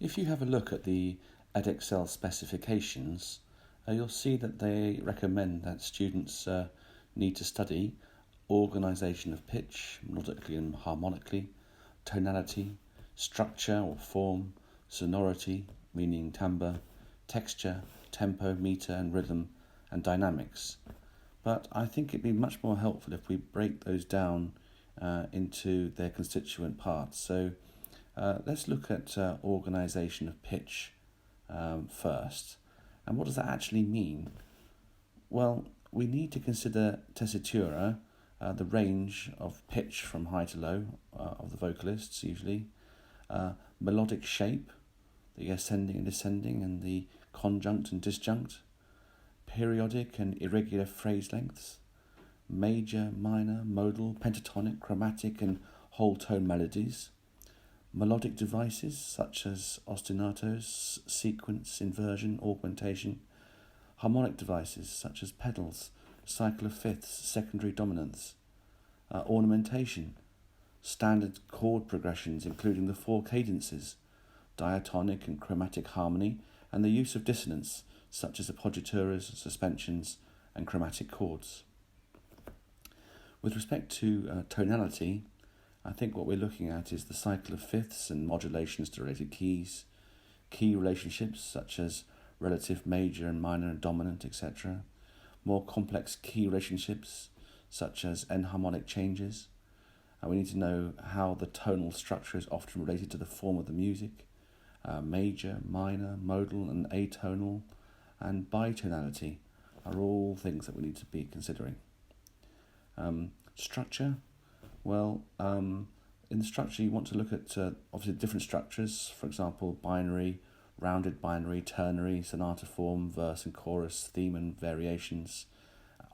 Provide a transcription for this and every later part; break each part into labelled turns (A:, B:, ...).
A: If you have a look at the Edexcel specifications, you'll see that they recommend that students need to study organisation of pitch, melodically and harmonically, tonality, structure or form, sonority, meaning timbre, texture, tempo, metre and rhythm, and dynamics. But I think it'd be much more helpful if we break those down into their constituent parts. So let's look at organisation of pitch first. And what does that actually mean? Well, we need to consider tessitura, the range of pitch from high to low of the vocalists usually, melodic shape, the ascending and descending and the conjunct and disjunct, periodic and irregular phrase lengths, major, minor, modal, pentatonic, chromatic and whole tone melodies, melodic devices such as ostinatos, sequence, inversion, augmentation, harmonic devices such as pedals, cycle of fifths, secondary dominants, ornamentation, standard chord progressions including the four cadences, diatonic and chromatic harmony, and the use of dissonance such as appoggiaturas, suspensions, and chromatic chords. With respect to tonality, I think what we're looking at is the cycle of fifths and modulations to related keys, key relationships such as relative major and minor and dominant, etc., more complex key relationships such as enharmonic changes, and we need to know how the tonal structure is often related to the form of the music, major, minor, modal and atonal, and bitonality are all things that we need to be considering. Structure, well, in the structure you want to look at obviously different structures, for example binary, rounded binary, ternary, sonata form, verse and chorus, theme and variations,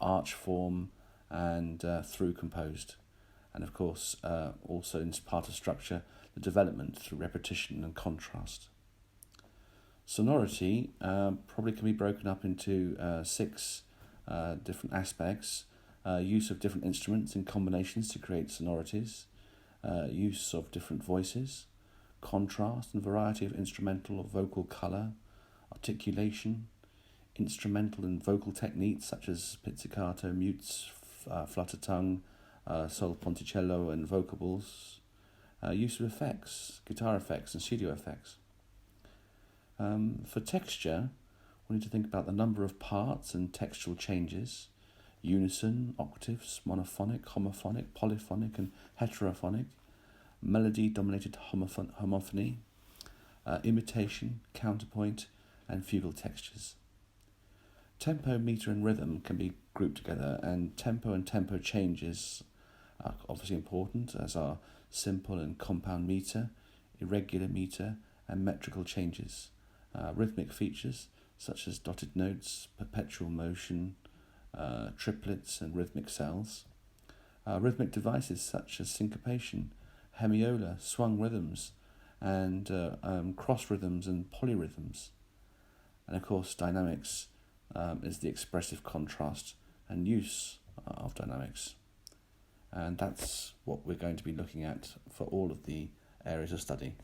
A: arch form, and through composed. And of course also in part of structure, the development through repetition and contrast. Sonority probably can be broken up into 6 different aspects. Use of different instruments in combinations to create sonorities, use of different voices, contrast and variety of instrumental or vocal colour, articulation, instrumental and vocal techniques such as pizzicato, mutes, flutter tongue, sol ponticello and vocables, use of effects, guitar effects and studio effects. For texture, we need to think about the number of parts and textual changes, unison, octaves, monophonic, homophonic, polyphonic and heterophonic, melody-dominated homophony, imitation, counterpoint and fugal textures. Tempo, metre and rhythm can be grouped together, and tempo changes are obviously important, as are simple and compound metre, irregular metre and metrical changes. Rhythmic features such as dotted notes, perpetual motion, triplets and rhythmic cells. Rhythmic devices such as syncopation, hemiola, swung rhythms, and cross rhythms and polyrhythms. And of course dynamics is the expressive contrast and use of dynamics. And that's what we're going to be looking at for all of the areas of study.